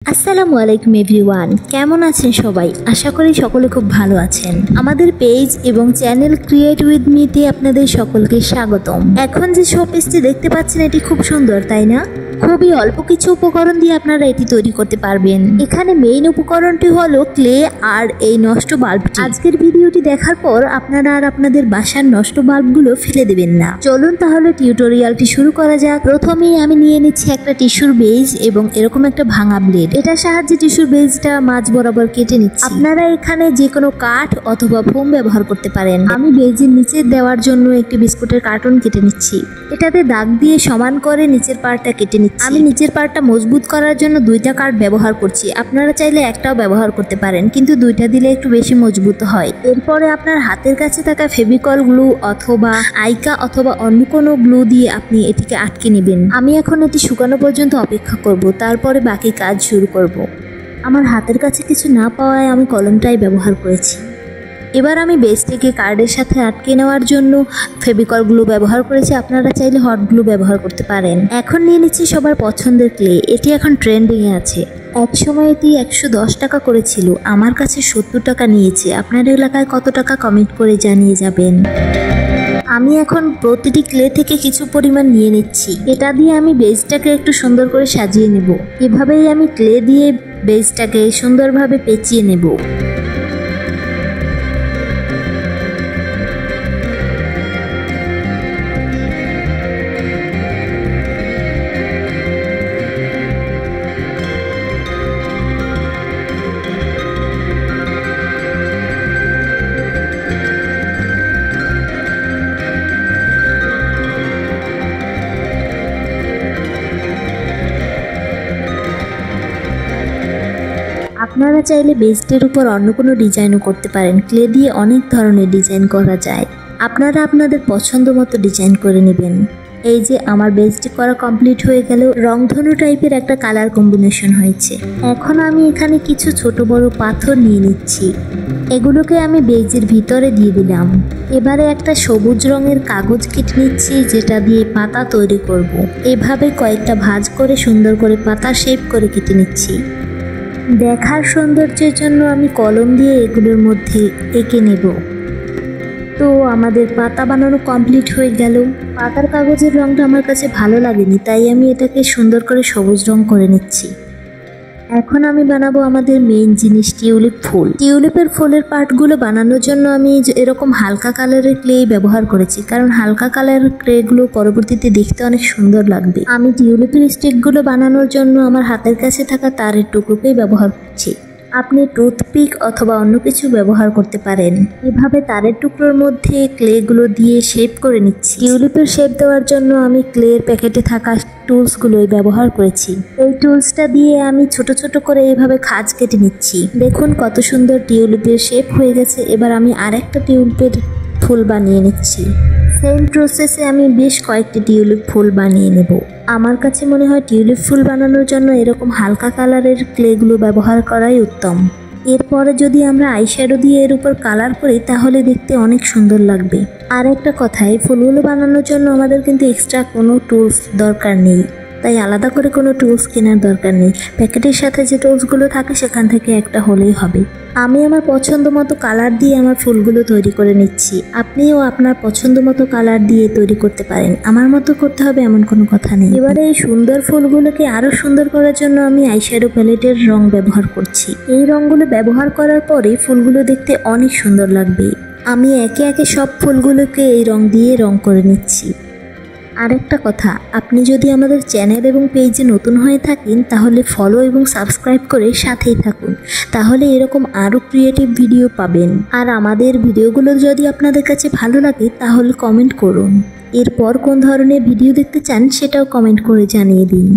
আসসালামু আলাইকুম এভরিওয়ান, কেমন আছেন সবাই? আশা করি সকলে খুব ভালো আছেন। আমাদের পেজ এবং চ্যানেল ক্রিয়েট উইথ মিতে আপনাদের সকলকে স্বাগতম। এখন যে শোপিসটি দেখতে পাচ্ছেন এটি খুব সুন্দর, তাই না? খুবই অল্প কিছু উপকরণ দিয়ে আপনারা এটি তৈরি করতে পারবেন। এখানে মেইন উপকরণটি হলো ক্লে আর এই নষ্ট বাল্বটি। আজকের ভিডিওটি দেখার পর আপনারা আর আপনাদের বাসার নষ্ট বাল্বগুলো ফেলে দেবেন না। চলুন তাহলে টিউটোরিয়ালটি শুরু করা যাক। প্রথমেই আমি নিয়ে নিচ্ছি একটা টিস্যুর বেজ এবং এরকম একটা ভাঙা ব্লেড। এটার সাহায্যে টিস্যুর বেজটা মাঝ বরাবর কেটে নিচ্ছি। আপনারা এখানে যে কোনো কাঠ অথবা ফোম ব্যবহার করতে পারেন। আমি বেজের নিচে দেওয়ার জন্য একটি বিস্কুটের কার্টন কেটে নিচ্ছি। এটাতে দাগ দিয়ে সমান করে নিচের পার্টটা কেটে নিচ্ছি। আমি নিচের পার্টটা মজবুত করার জন্য দুইটা কাঠ ব্যবহার করছি। আপনারা চাইলে একটাও ব্যবহার করতে পারেন, কিন্তু দুইটা দিলে একটু বেশি মজবুত হয়। এরপরে আপনার হাতের কাছে থাকা ফেভিকল গ্লু অথবা আইকা অথবা অন্য কোনো গ্লু দিয়ে আপনি এটিকে আটকে নেবেন। আমি এখন এটি শুকানো পর্যন্ত অপেক্ষা করব, তারপরে বাকি কাজ শুরু করব। আমার হাতের কাছে কিছু না পাওয়ায় আমি কলমটাই ব্যবহার করেছি। এবার আমি বেজটিকে কার্ডের সাথে আটকে নেওয়ার জন্য ফেভিকল গ্লু ব্যবহার করেছি। আপনারা চাইলে হট গ্লু ব্যবহার করতে পারেন। এখন নিয়ে নিচ্ছি সবার পছন্দের ক্লে। এটি এখন ট্রেন্ডিংয়ে আছে। এক সময় এটি 110 টাকা করেছিল, আমার কাছে 70 টাকা নিয়েছে। আপনার এলাকায় কত টাকা কমেন্ট করে জানিয়ে যাবেন। আমি এখন প্রতিটি ক্লে থেকে কিছু পরিমাণ নিয়ে নিচ্ছি। এটা দিয়ে আমি বেজটাকে একটু সুন্দর করে সাজিয়ে নেব। এভাবেই আমি ক্লে দিয়ে বেজটাকে সুন্দরভাবে পেঁচিয়ে নেব। আপনারা চাইলে বেজটির উপর অন্য কোনো ডিজাইনও করতে পারেন। ক্লে দিয়ে অনেক ধরনের ডিজাইন করা যায়। আপনারা আপনাদের পছন্দ মতো ডিজাইন করে নেবেন। এই যে আমার বেজটি করা কমপ্লিট হয়ে গেল। রংধনু টাইপের একটা কালার কম্বিনেশন হয়েছে। এখন আমি এখানে কিছু ছোট বড় পাথর নিয়ে নিচ্ছি। এগুলোকে আমি বেজের ভিতরে দিয়ে দিলাম। এবারে একটা সবুজ রঙের কাগজ কেটে নিচ্ছি, যেটা দিয়ে পাতা তৈরি করব। এভাবে কয়েকটা ভাঁজ করে সুন্দর করে পাতা শেপ করে কেটে নিচ্ছি। দেখার সৌন্দর্যের জন্য আমি কলম দিয়ে এগুলোর মধ্যে এঁকে নেব। তো আমাদের পাতা বানানো কমপ্লিট হয়ে গেল। পাতার কাগজের রঙটা আমার কাছে ভালো লাগেনি, তাই আমি এটাকে সুন্দর করে সবুজ রং করে নিচ্ছি। এখন আমি বানাবো আমাদের মেইন জিনিস, টিউলিপ ফুল। টিউলিপের ফুলের পার্টগুলো বানানোর জন্য আমি এরকম হালকা কালারের ক্লে ব্যবহার করেছি, কারণ হালকা কালারের ক্লেগুলো পরবর্তীতে দেখতে অনেক সুন্দর লাগবে। আমি টিউলিপের স্টিকগুলো বানানোর জন্য আমার হাতের কাছে থাকা তারের টুকরোকেই ব্যবহার করছি। আপনি টুথপিক অথবা অন্য কিছু ব্যবহার করতে পারেন। এভাবে তারের টুকরোর মধ্যে ক্লেগুলো দিয়ে শেপ করে নিচ্ছি। টিউলিপের শেপ দেওয়ার জন্য আমি ক্লের প্যাকেটে থাকা টুলসগুলোই ব্যবহার করেছি। এই টুলসটা দিয়ে আমি ছোট ছোট করে এইভাবে খাঁজ কেটে নিচ্ছি। দেখুন কত সুন্দর টিউলিপের শেপ হয়ে গেছে। এবার আমি আরেকটা টিউলিপের ফুল বানিয়ে নিচ্ছি। সেম প্রসেসে আমি বেশ কয়েকটি টিউলিপ ফুল বানিয়ে নেব। আমার কাছে মনে হয় টিউলিপ ফুল বানানোর জন্য এরকম হালকা কালারের ক্লেগুলো ব্যবহার করাই উত্তম। এরপরে যদি আমরা আইশ্যাডো দিয়ে এর উপর কালার করি তাহলে দেখতে অনেক সুন্দর লাগবে। আর একটা কথা, এই ফুলগুলো বানানোর জন্য আমাদের কিন্তু এক্সট্রা কোনো টুলস দরকার নেই, তাই আলাদা করে কোনো টুলস কেনার দরকার নেই। প্যাকেটের সাথে যে টুলসগুলো থাকে সেখান থেকে একটা হলেই হবে। আমি আমার পছন্দ মতো কালার দিয়ে আমার ফুলগুলো তৈরি করে নিচ্ছি। আপনিও আপনার পছন্দ মতো কালার দিয়ে তৈরি করতে পারেন। আমার মতো করতে হবে এমন কোনো কথা নেই। এবারে এই সুন্দর ফুলগুলোকে আরো সুন্দর করার জন্য আমি আইশ্যাডো প্যালেটের রং ব্যবহার করছি। এই রঙগুলো ব্যবহার করার পরে ফুলগুলো দেখতে অনেক সুন্দর লাগবে। আমি একে একে সব ফুলগুলোকে এই রং দিয়ে রং করে নিচ্ছি। আরেকটা কথা, আপনি যদি আমাদের চ্যানেল এবং পেজে নতুন হয়ে থাকেন তাহলে ফলো এবং সাবস্ক্রাইব করে সাথেই থাকুন, তাহলে এরকম আরও ক্রিয়েটিভ ভিডিও পাবেন। আর আমাদের ভিডিওগুলো যদি আপনাদের কাছে ভালো লাগে তাহলে কমেন্ট করুন। এরপর কোন ধরনের ভিডিও দেখতে চান সেটাও কমেন্ট করে জানিয়ে দিন।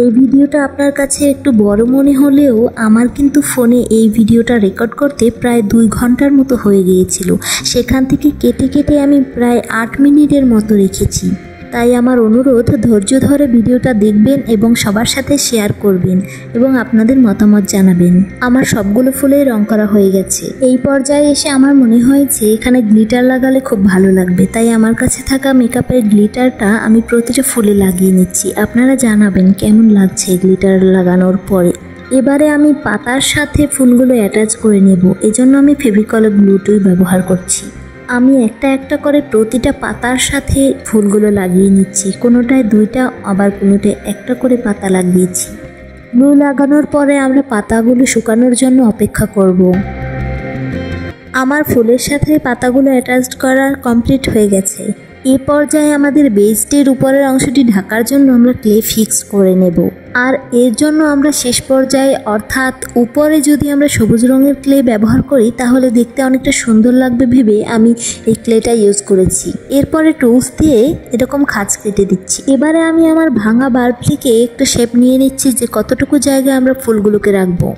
এই ভিডিওটা আপনার কাছে একটু বড় মনে হলেও আমার কিন্তু ফোনে এই ভিডিওটা রেকর্ড করতে প্রায় 2 ঘন্টার মতো হয়ে গিয়েছিল। সেখান থেকে কেটে কেটে আমি প্রায় 8 মিনিটের মতো রেখেছি। তাই আমার অনুরোধ, ধৈর্য ধরে ভিডিওটা দেখবেন এবং সবার সাথে শেয়ার করবেন এবং আপনাদের মতামত জানাবেন। আমার সবগুলো ফুলেই রং করা হয়ে গেছে। এই পর্যায়ে এসে আমার মনে হয়েছে এখানে গ্লিটার লাগালে খুব ভালো লাগবে, তাই আমার কাছে থাকা মেকআপের গ্লিটারটা আমি প্রতিটা ফুলে লাগিয়ে নিচ্ছি। আপনারা জানাবেন কেমন লাগছে গ্লিটার লাগানোর পরে। এবারে আমি পাতার সাথে ফুলগুলো অ্যাটাচ করে নেব, এজন্য আমি ফেভিকল গ্লু টুই ব্যবহার করছি। আমি একটা একটা করে প্রতিটা পাতার সাথে ফুলগুলো লাগিয়ে নিচ্ছি, কোনোটায় দুইটা আবার কোনোটায় একটা করে পাতা লাগিয়েছি। গ্লু লাগানোর পরে আমরা পাতাগুলো শুকানোর জন্য অপেক্ষা করব। আমার ফুলের সাথে পাতাগুলো অ্যাটাচ করা কমপ্লিট হয়ে গেছে। এই পর্যায়ে আমাদের বেসটির উপরের অংশটি ঢাকার জন্য আমরা ক্লে ফিক্স করে নেব। আর এর জন্য আমরা শেষ পর্যায়ে অর্থাৎ উপরে যদি আমরা সবুজ রঙের ক্লে ব্যবহার করি তাহলে দেখতে অনেকটা সুন্দর লাগবে ভেবে আমি এই ক্লেটা ইউজ করেছি। এরপরে টুলস দিয়ে এরকম খাঁজ কেটে দিচ্ছি। এবারে আমি আমার ভাঙা বাল্বটিকে একটু শেপ নিয়ে নিচ্ছি যে কতটুকু জায়গায় আমরা ফুলগুলোকে রাখবো।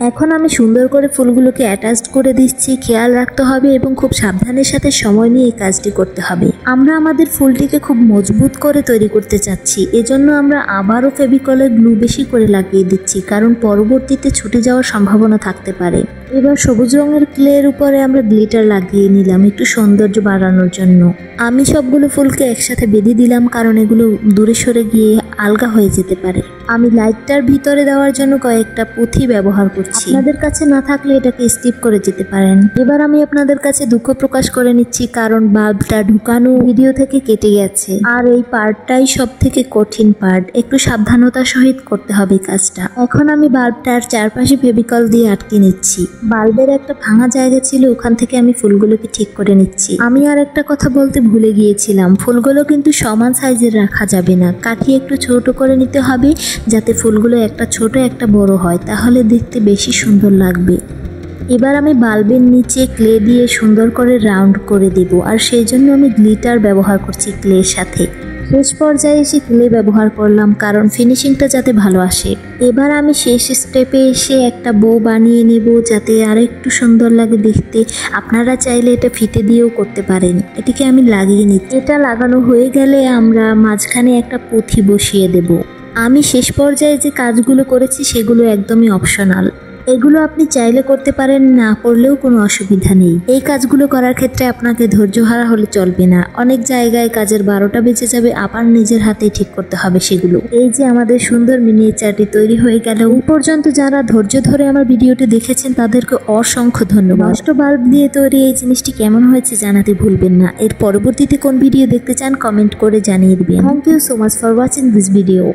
এখন আমি সুন্দর করে ফুলগুলোকে অ্যাটাচ করে দিচ্ছি। খেয়াল রাখতে হবে এবং খুব সাবধানের সাথে সময় নিয়ে এই কাজটি করতে হবে। আমরা আমাদের ফুলটিকে খুব মজবুত করে তৈরি করতে চাচ্ছি, এজন্য আমরা আবারও ফেভিকলের গ্লু বেশি করে লাগিয়ে দিচ্ছি, কারণ পরবর্তীতে ছুটে যাওয়ার সম্ভাবনা থাকতে পারে। এবার সবুজ রঙের ক্লের উপরে আমরা গ্লিটার লাগিয়ে নিলাম একটু সৌন্দর্য বাড়ানোর জন্য। আমি সবগুলো ফুলকে একসাথে বেঁধে দিলাম, কারণ এগুলো দূরে সরে গিয়ে আলগা হয়ে যেতে পারে। আমি লাইটটার ভিতরে দেওয়ার জন্য কয়েকটা পুঁথি ব্যবহার করছি, আপনাদের কাছে না থাকলে এটাকে স্কিপ করে যেতে পারেন। এবার আমি আপনাদের কাছে দুঃখ প্রকাশ করে নিচ্ছি, কারণ বাল্বটা ঢুকানো ভিডিও থেকে কেটে গেছে, আর এই পার্টটাই সব থেকে কঠিন পার্ট। একটু সাবধানতার সহিত করতে হবে কাজটা। এখন আমি বাল্বটার চারপাশে ফেভিকল দিয়ে আটকে নিচ্ছি। বাল্বের একটা ভাঙা জায়গা ছিল, ওখান থেকে আমি ফুলগুলোকে ঠিক করে নিচ্ছি। আমি আর একটা কথা বলতে ভুলে গিয়েছিলাম, ফুলগুলো কিন্তু সমান সাইজের রাখা যাবে না, কাটিয়ে একটু ছোট করে নিতে হবে যাতে ফুলগুলো একটা ছোট একটা বড় হয়, তাহলে দেখতে বেশি সুন্দর লাগবে। এবার আমি বাল্বের নিচে ক্লে দিয়ে সুন্দর করে রাউন্ড করে দেব, আর সেই জন্য আমি গ্লিটার ব্যবহার করছি ক্লের সাথে। শেষ পর্যায়ে এসে ক্লে ব্যবহার করলাম, কারণ ফিনিশিংটা যাতে ভালো আসে। এবার আমি শেষ স্টেপে এসে একটা বো বানিয়ে নেব যাতে আর একটু সুন্দর লাগে দেখতে। আপনারা চাইলে এটা ফিতে দিয়েও করতে পারেন। এটিকে আমি লাগিয়ে নিচ্ছি। এটা লাগানো হয়ে গেলে আমরা মাঝখানে একটা পুঁথি বসিয়ে দেব। আমি শেষ পর্যায়ে যে কাজগুলো করেছি সেগুলো একদমই অপশনাল, এগুলো আপনি চাইলে করতে পারেন, না করলেও কোনো অসুবিধা নেই। এই কাজগুলো করার ক্ষেত্রে আপনাকে ধৈর্যহারা হলে চলবে না, অনেক জায়গায় কাজের 12টা বেজে যাবে, আবার নিজের হাতে ঠিক করতে হবে সেগুলো। এই যে আমাদের সুন্দর মিনিয়েচারটি তৈরি হয়ে গেল। এই পর্যন্ত যারা ধৈর্য ধরে আমার ভিডিওটি দেখেছেন তাদেরকে অসংখ্য ধন্যবাদ। নষ্ট বাল্ব দিয়ে তৈরি এই জিনিসটি কেমন হয়েছে জানাতে ভুলবেন না। এর পরবর্তীতে কোন ভিডিও দেখতে চান কমেন্ট করে জানিয়ে দিবেন। Thank you so much for watching this video.